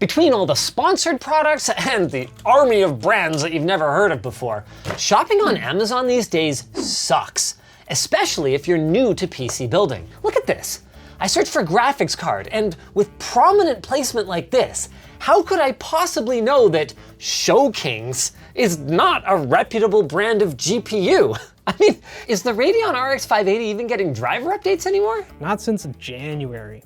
Between all the sponsored products and the army of brands that you've never heard of before, shopping on Amazon these days sucks, especially if you're new to PC building. Look at this. I searched for graphics card, and with prominent placement like this, how could I possibly know that Showkings is not a reputable brand of GPU? I mean, is the Radeon RX 580 even getting driver updates anymore? Not since January.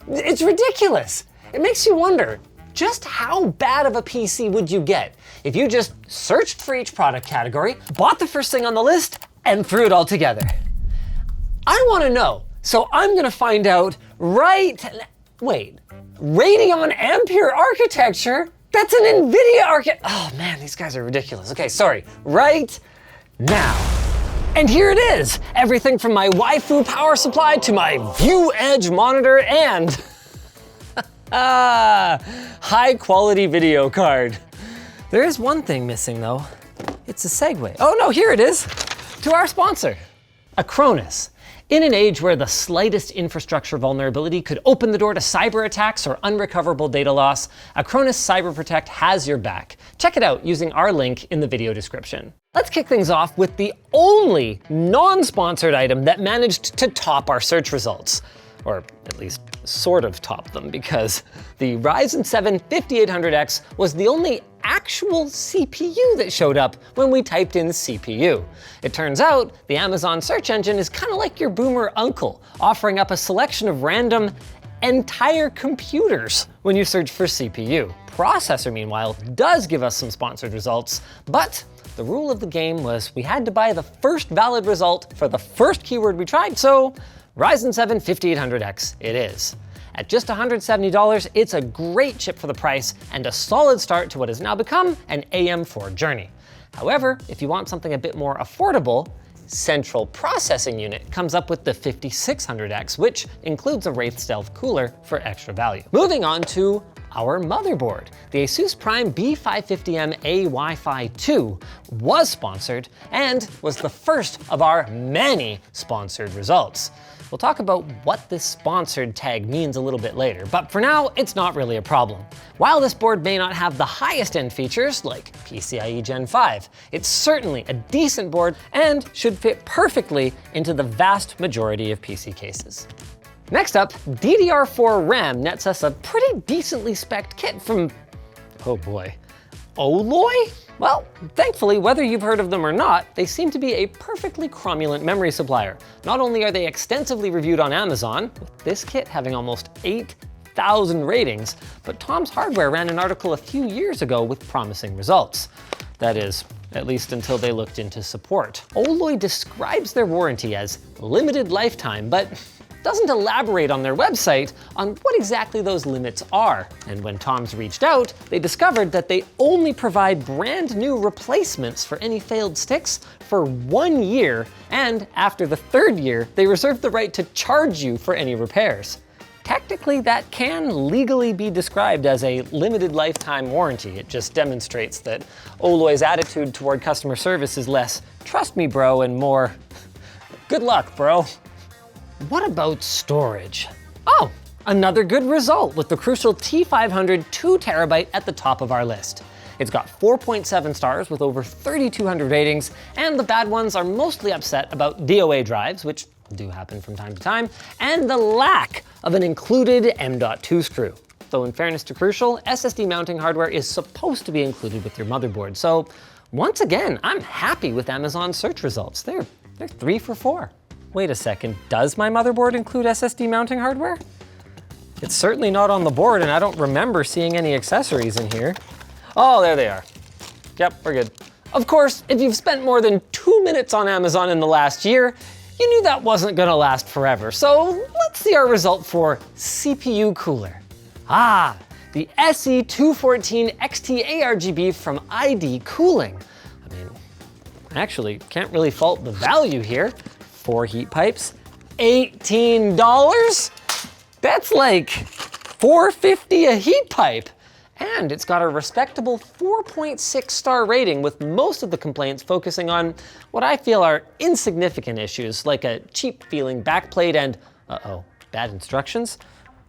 It's ridiculous. It makes you wonder, just how bad of a PC would you get if you just searched for each product category, bought the first thing on the list, and threw it all together? I want to know, so I'm going to find out wait, Radeon Ampere architecture? That's an NVIDIA oh man, these guys are ridiculous. Okay, sorry, right now. And here it is, everything from my waifu power supply to my View Edge monitor and high quality video card. There is one thing missing though. It's a segue. Oh no, here it is, to our sponsor, Acronis. In an age where the slightest infrastructure vulnerability could open the door to cyber attacks or unrecoverable data loss, Acronis Cyber Protect has your back. Check it out using our link in the video description. Let's kick things off with the only non-sponsored item that managed to top our search results. Or at least sort of top them, because the Ryzen 7 5800X was the only actual CPU that showed up when we typed in CPU. It turns out the Amazon search engine is kind of like your boomer uncle, offering up a selection of random entire computers when you search for CPU. Processor, meanwhile, does give us some sponsored results, but the rule of the game was we had to buy the first valid result for the first keyword we tried, so Ryzen 7 5800X it is. At just $170, it's a great chip for the price and a solid start to what has now become an AM4 journey. However, if you want something a bit more affordable, Central Processing Unit comes up with the 5600X, which includes a Wraith Stealth cooler for extra value. Moving on to our motherboard. The Asus Prime B550M-A Wi-Fi 2 was sponsored and was the first of our many sponsored results. We'll talk about what this sponsored tag means a little bit later, but for now, it's not really a problem. While this board may not have the highest end features, like PCIe Gen 5, it's certainly a decent board and should fit perfectly into the vast majority of PC cases. Next up, DDR4 RAM nets us a pretty decently spec'd kit from, oh boy, Oloy? Well, thankfully, whether you've heard of them or not, they seem to be a perfectly cromulent memory supplier. Not only are they extensively reviewed on Amazon, with this kit having almost 8,000 ratings, but Tom's Hardware ran an article a few years ago with promising results. That is, at least until they looked into support. Oloy describes their warranty as limited lifetime, but doesn't elaborate on their website on what exactly those limits are. And when Tom's reached out, they discovered that they only provide brand new replacements for any failed sticks for 1 year, and after the 3rd year, they reserve the right to charge you for any repairs. Technically, that can legally be described as a limited lifetime warranty. It just demonstrates that Oloy's attitude toward customer service is less, "Trust me, bro," and more, "Good luck, bro." What about storage? Oh, another good result with the crucial T500 2TB at the top of our list. It's got 4.7 stars with over 3,200 ratings, and the bad ones are mostly upset about DOA drives, which do happen from time to time, and the lack of an included M.2 screw. Though in fairness to Crucial, SSD mounting hardware is supposed to be included with your motherboard, so once again, I'm happy with Amazon search results. They're 3 for 4. Wait a second, does my motherboard include SSD mounting hardware? It's certainly not on the board, and I don't remember seeing any accessories in here. Oh, there they are. Yep, we're good. Of course, if you've spent more than 2 minutes on Amazon in the last year, you knew that wasn't gonna last forever. So let's see our result for CPU cooler. Ah, the SE214 XT ARGB from ID Cooling. I mean, I actually can't really fault the value here. 4 heat pipes, $18? That's like $4.50 a heat pipe. And it's got a respectable 4.6 star rating, with most of the complaints focusing on what I feel are insignificant issues, like a cheap feeling backplate and, bad instructions?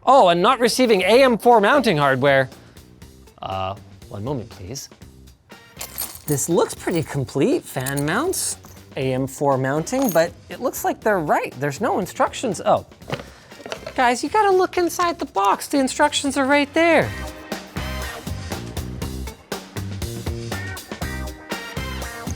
Oh, and not receiving AM4 mounting hardware. One moment, please. This looks pretty complete. Fan mounts, AM4 mounting, but it looks like they're right. There's no instructions. Oh, guys, you gotta look inside the box. The instructions are right there.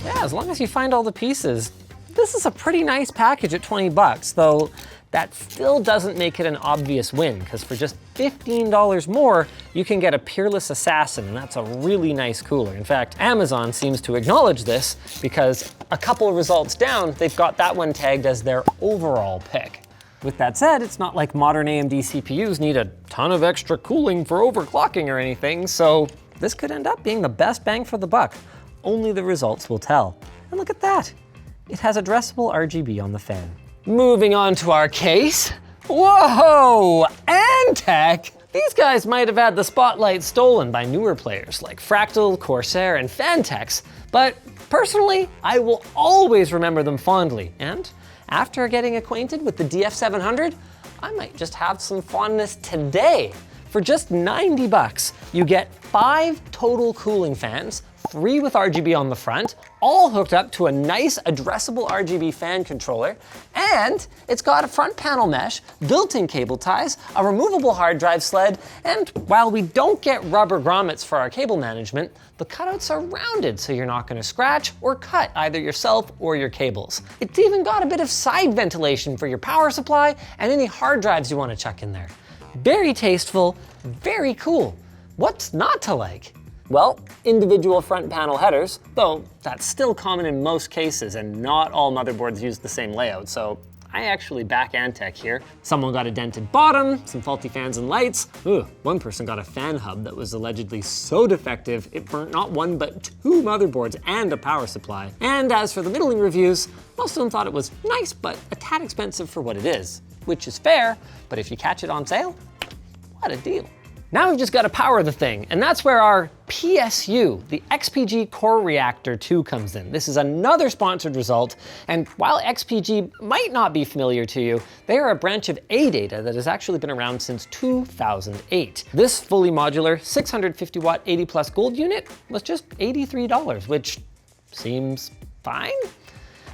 Yeah, as long as you find all the pieces. This is a pretty nice package at 20 bucks, though that still doesn't make it an obvious win, because for just $15 more, you can get a Peerless Assassin, and that's a really nice cooler. In fact, Amazon seems to acknowledge this, because a couple of results down, they've got that one tagged as their overall pick. With that said, it's not like modern AMD CPUs need a ton of extra cooling for overclocking or anything, so this could end up being the best bang for the buck. Only the results will tell. And look at that. It has addressable RGB on the fan. Moving on to our case. Whoa, Antec! These guys might have had the spotlight stolen by newer players like Fractal, Corsair, and Fantex, but personally, I will always remember them fondly. And after getting acquainted with the DF700, I might just have some fondness today. For just 90 bucks, you get 5 total cooling fans, 3 with RGB on the front, all hooked up to a nice addressable RGB fan controller, and it's got a front panel mesh, built-in cable ties, a removable hard drive sled, and while we don't get rubber grommets for our cable management, the cutouts are rounded so you're not going to scratch or cut either yourself or your cables. It's even got a bit of side ventilation for your power supply and any hard drives you want to chuck in there. Very tasteful, very cool. What's not to like? Well, individual front panel headers, though that's still common in most cases and not all motherboards use the same layout, so I actually back Antec here. Someone got a dented bottom, some faulty fans and lights. Ooh, one person got a fan hub that was allegedly so defective it burnt not one but 2 motherboards and a power supply. And as for the middling reviews, most of them thought it was nice but a tad expensive for what it is, which is fair, but if you catch it on sale, what a deal. Now we've just got to power the thing, and that's where our PSU, the XPG Core Reactor 2, comes in. This is another sponsored result, and while XPG might not be familiar to you, they are a branch of ADATA that has actually been around since 2008. This fully modular 650 watt 80 plus gold unit was just $83, which seems fine.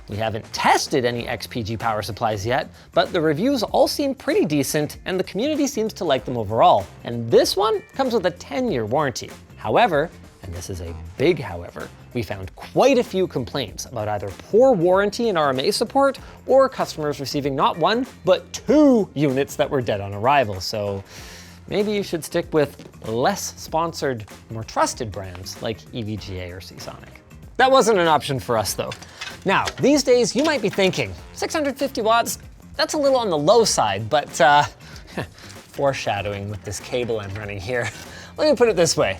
We haven't tested any XPG power supplies yet, but the reviews all seem pretty decent and the community seems to like them overall. And this one comes with a 10-year warranty. However, and this is a big however, we found quite a few complaints about either poor warranty and RMA support or customers receiving not 1, but 2 units that were dead on arrival. So maybe you should stick with less sponsored, more trusted brands like EVGA or Seasonic. That wasn't an option for us though. Now, these days you might be thinking, 650 watts, that's a little on the low side, but foreshadowing with this cable I'm running here. Let me put it this way,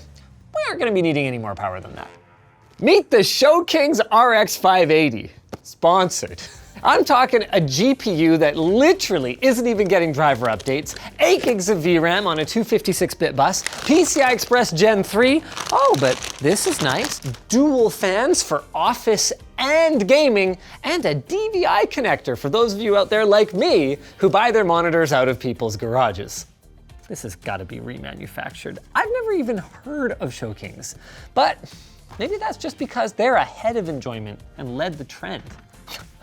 we aren't gonna be needing any more power than that. Meet the ShowKings RX 580, sponsored. I'm talking a GPU that literally isn't even getting driver updates, 8 gigs of VRAM on a 256-bit bus, PCI Express Gen 3, oh, but this is nice, dual fans for office and gaming, and a DVI connector for those of you out there like me who buy their monitors out of people's garages. This has got to be remanufactured. I've never even heard of ShowKings, but maybe that's just because they're ahead of enjoyment and led the trend.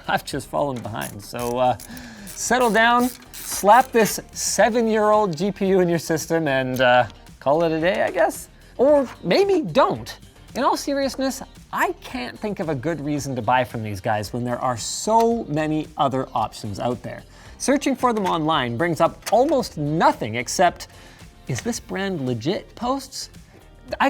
I've just fallen behind. So settle down, slap this 7-year-old GPU in your system and call it a day, I guess? Or maybe don't. In all seriousness, I can't think of a good reason to buy from these guys when there are so many other options out there. Searching for them online brings up almost nothing except, is this brand legit posts?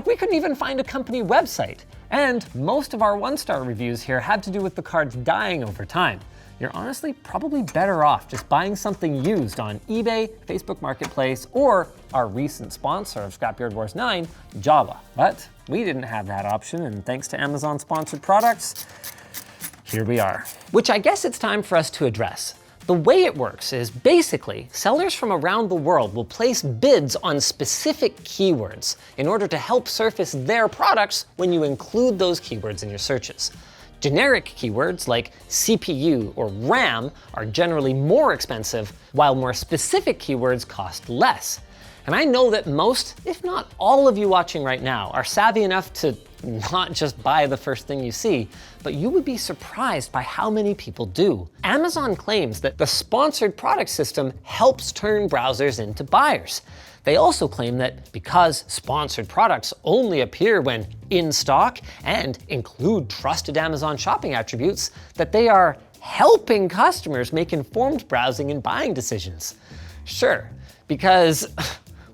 We couldn't even find a company website. And most of our 1-star reviews here had to do with the cards dying over time. You're honestly probably better off just buying something used on eBay, Facebook Marketplace, or our recent sponsor of Scrapyard Wars 9, Java. But we didn't have that option, and thanks to Amazon sponsored products, here we are. Which I guess it's time for us to address. The way it works is basically sellers from around the world will place bids on specific keywords in order to help surface their products when you include those keywords in your searches. Generic keywords like CPU or RAM are generally more expensive, while more specific keywords cost less. And I know that most, if not all of you watching right now, are savvy enough to not just buy the first thing you see, but you would be surprised by how many people do. Amazon claims that the sponsored product system helps turn browsers into buyers. They also claim that because sponsored products only appear when in stock and include trusted Amazon shopping attributes, that they are helping customers make informed browsing and buying decisions. Sure, because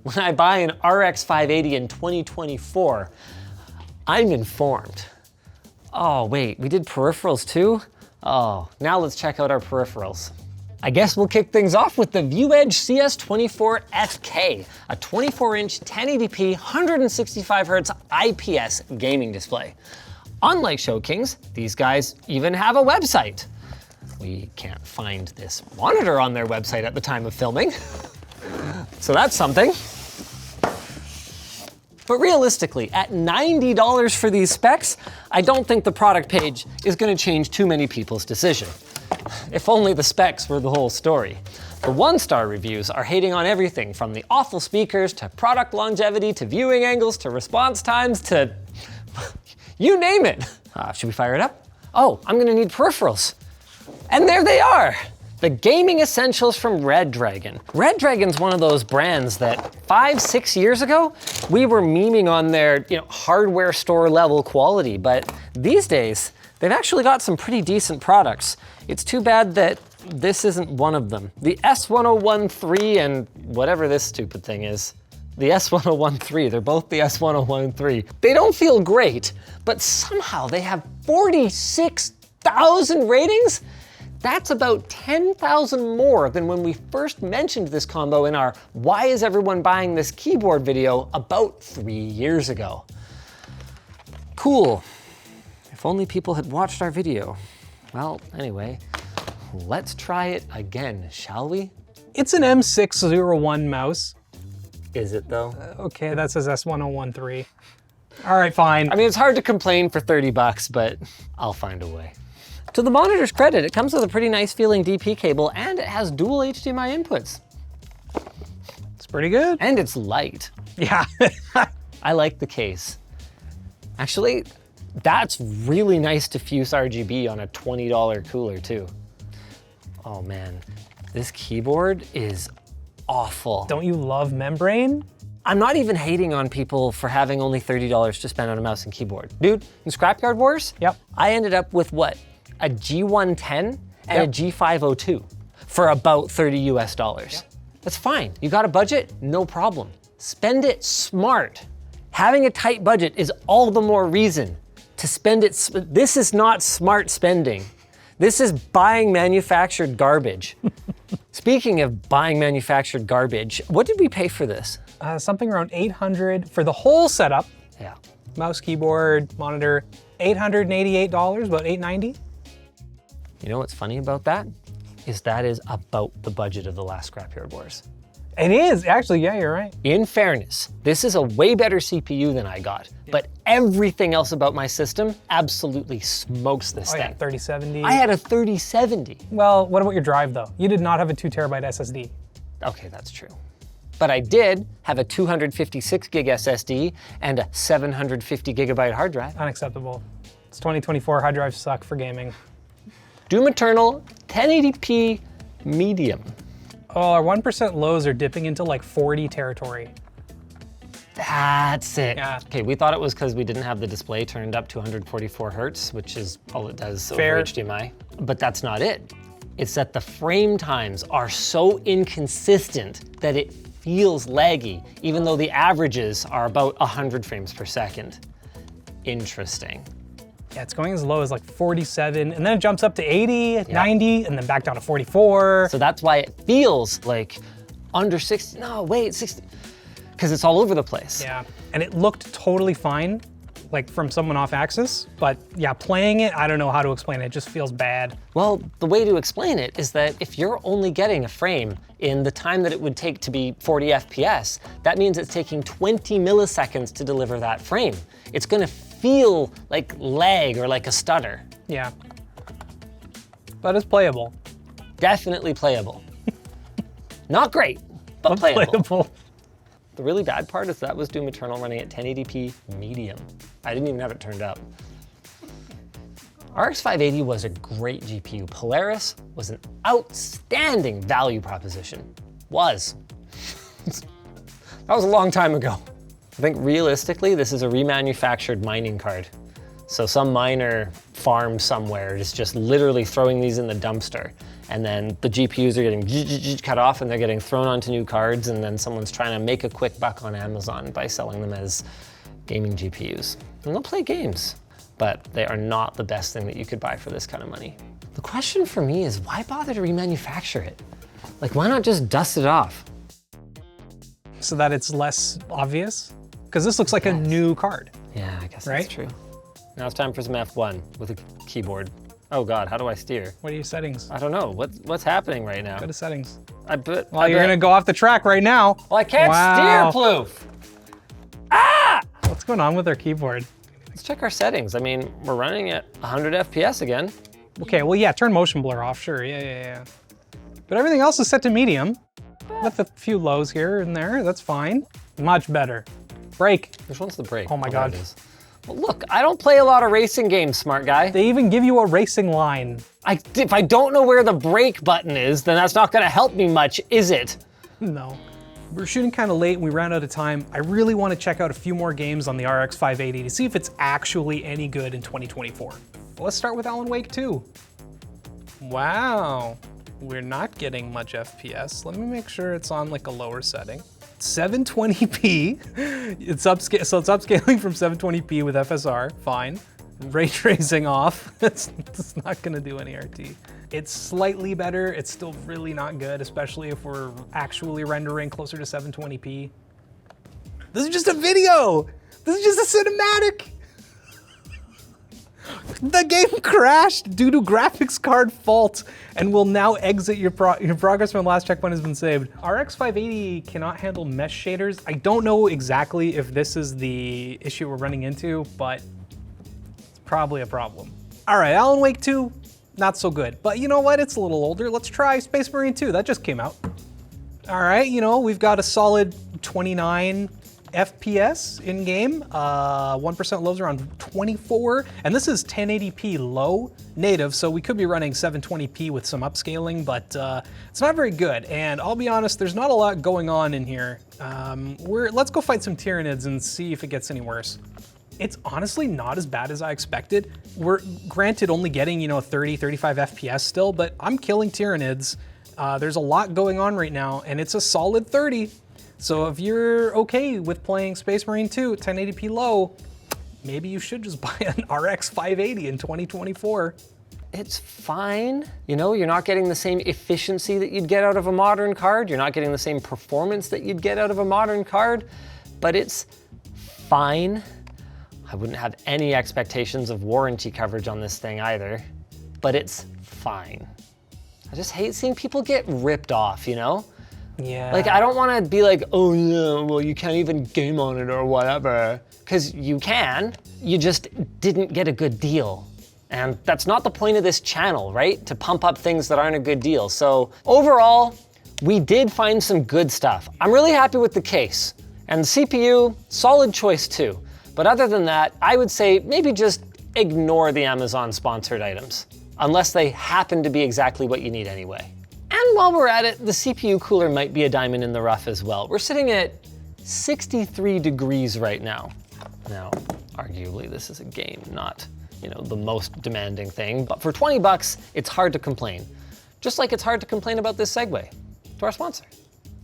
when I buy an RX 580 in 2024, I'm informed. Oh wait, we did peripherals too? Oh, now let's check out our peripherals. I guess we'll kick things off with the ViewEdge CS24 FK, a 24-inch 1080p 165Hz IPS gaming display. Unlike Show Kings, these guys even have a website. We can't find this monitor on their website at the time of filming, so that's something. But realistically, at $90 for these specs, I don't think the product page is gonna change too many people's decision. If only the specs were the whole story. The one-star reviews are hating on everything from the awful speakers to product longevity to viewing angles to response times to you name it. Should we fire it up? Oh, I'm gonna need peripherals. And there they are. The gaming essentials from Red Dragon. Red Dragon's one of those brands that 5-6 years ago, we were memeing on their hardware store level quality, but these days, they've actually got some pretty decent products. It's too bad that this isn't one of them. The S1013 and whatever this stupid thing is. The S1013, they're both the S1013. They don't feel great, but somehow they have 46,000 ratings? That's about 10,000 more than when we first mentioned this combo in our Why is everyone buying this keyboard video about 3 years ago. Cool. If only people had watched our video. Well, anyway, let's try it again, shall we? It's an M601 mouse. Is it though? Okay, that says S1013. All right, fine. I mean, it's hard to complain for 30 bucks, but I'll find a way. To the monitor's credit, it comes with a pretty nice feeling DP cable and it has dual HDMI inputs. It's pretty good. And it's light. Yeah. I like the case. Actually, that's really nice diffuse RGB on a $20 cooler too. Oh man, this keyboard is awful. Don't you love membrane? I'm not even hating on people for having only $30 to spend on a mouse and keyboard. Dude, in Scrapyard Wars, Yep. I ended up with what? A G110 and a G502 for about $30 US. Yep. That's fine. You got a budget? No problem. Spend it smart. Having a tight budget is all the more reason to spend it. This is not smart spending. This is buying manufactured garbage. Speaking of buying manufactured garbage, what did we pay for this? Something around $800 for the whole setup. Yeah. Mouse, keyboard, monitor, $888, about $890. You know what's funny about that? That is about the budget of the last Scrapyard Wars. It is, actually, yeah, you're right. In fairness, this is a way better CPU than I got, but everything else about my system absolutely smokes this thing. Yeah, 3070. I had a 3070. Well, what about your drive though? You did not have a 2TB SSD. Okay, that's true. But I did have a 256 gig SSD and a 750 gigabyte hard drive. Unacceptable. It's 2024, hard drives suck for gaming. Doom Eternal 1080p medium. Oh, our 1% lows are dipping into like 40 territory. That's it. Yeah. Okay, we thought it was because we didn't have the display turned up to 144 hertz, which is all it does Fair. over HDMI. But that's not it. It's that the frame times are so inconsistent that it feels laggy, even though the averages are about 100 frames per second. Interesting. Yeah, it's going as low as like 47, and then it jumps up to 80, 90, and then back down to 44. So that's why it feels like under 60, no, wait, 60, because it's all over the place. Yeah, and it looked totally fine, like from someone off axis, but yeah, playing it, I don't know how to explain it, it just feels bad. Well, the way to explain it is that if you're only getting a frame in the time that it would take to be 40 FPS, that means it's taking 20 milliseconds to deliver that frame. It's gonna feel like lag or like a stutter. Yeah, but it's playable. Definitely playable. Not great, but playable. The really bad part is that was Doom Eternal running at 1080p medium. I didn't even have it turned up. RX 580 was a great GPU. Polaris was an outstanding value proposition. Was. That was a long time ago. I think realistically, this is a remanufactured mining card. So some miner farm somewhere is just literally throwing these in the dumpster. And then the GPUs are getting cut off and they're getting thrown onto new cards, and then someone's trying to make a quick buck on Amazon by selling them as gaming GPUs. And they'll play games, but they are not the best thing that you could buy for this kind of money. The question for me is, why bother to remanufacture it? Like, why not just dust it off? So that it's less obvious? Because this looks like a new card. Yeah, I guess right? That's true. Now it's time for some F1 with a keyboard. Oh God, how do I steer? What are your settings? I don't know. What's happening right now? Go to settings. Well, you're gonna go off the track right now. Well, I can't steer, Ploof. Ah! What's going on with our keyboard? Let's check our settings. I mean, we're running at 100 FPS again. Okay, well, yeah, turn motion blur off, sure, yeah. But everything else is set to medium, with a few lows here and there, that's fine. Much better. Brake. Which one's the brake? Oh my God. There it is. Well, look, I don't play a lot of racing games, smart guy. They even give you a racing line. If I don't know where the brake button is, then that's not gonna help me much, is it? No. We're shooting kind of late and we ran out of time. I really want to check out a few more games on the RX 580 to see if it's actually any good in 2024. Let's start with Alan Wake 2. Wow, we're not getting much FPS. Let me make sure it's on like a lower setting. 720p, it's upscaling from 720p with FSR, fine. Ray tracing off, it's not gonna do any RT. It's slightly better, it's still really not good, especially if we're actually rendering closer to 720p. This is just a video! This is just a cinematic! The game crashed due to graphics card fault and will now exit your progress from the last checkpoint has been saved. RX 580 cannot handle mesh shaders. I don't know exactly if this is the issue we're running into, but it's probably a problem. All right, Alan Wake 2, not so good. But you know what, it's a little older. Let's try Space Marine 2, that just came out. All right, you know, we've got a solid 29 FPS in game, 1% lows around 24, and this is 1080p low native, so we could be running 720p with some upscaling, but it's not very good. And I'll be honest, there's not a lot going on in here. Let's go fight some Tyranids and see if it gets any worse. It's honestly not as bad as I expected. We're granted only getting, 30, 35 FPS still, but I'm killing Tyranids. There's a lot going on right now, and it's a solid 30. So if you're okay with playing Space Marine 2 at 1080p low, maybe you should just buy an RX 580 in 2024. It's fine. You're not getting the same efficiency that you'd get out of a modern card. You're not getting the same performance that you'd get out of a modern card, but it's fine. I wouldn't have any expectations of warranty coverage on this thing either, but it's fine. I just hate seeing people get ripped off, Yeah. Like, I don't want to be like, oh yeah, well, you can't even game on it or whatever. Because you can, you just didn't get a good deal. And that's not the point of this channel, right? To pump up things that aren't a good deal. So overall, we did find some good stuff. I'm really happy with the case. And the CPU, solid choice too. But other than that, I would say maybe just ignore the Amazon sponsored items, unless they happen to be exactly what you need anyway. And while we're at it, the CPU cooler might be a diamond in the rough as well. We're sitting at 63 degrees right now. Now, arguably this is a game, not, the most demanding thing, but for 20 bucks, it's hard to complain. Just like it's hard to complain about this segue to our sponsor.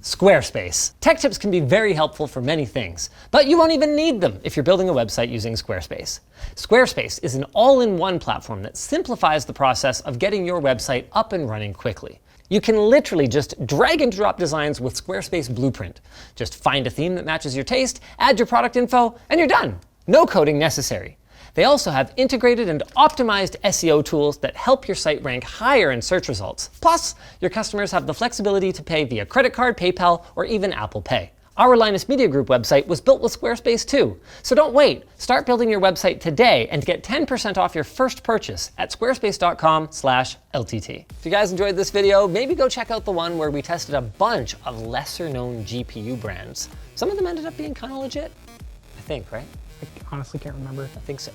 Squarespace. Tech tips can be very helpful for many things, but you won't even need them if you're building a website using Squarespace. Squarespace is an all-in-one platform that simplifies the process of getting your website up and running quickly. You can literally just drag and drop designs with Squarespace Blueprint. Just find a theme that matches your taste, add your product info, and you're done. No coding necessary. They also have integrated and optimized SEO tools that help your site rank higher in search results. Plus, your customers have the flexibility to pay via credit card, PayPal, or even Apple Pay. Our Linus Media Group website was built with Squarespace too. So don't wait. Start building your website today and get 10% off your first purchase at squarespace.com/LTT. If you guys enjoyed this video, maybe go check out the one where we tested a bunch of lesser known GPU brands. Some of them ended up being kind of legit. I think, right? I honestly can't remember. I think so.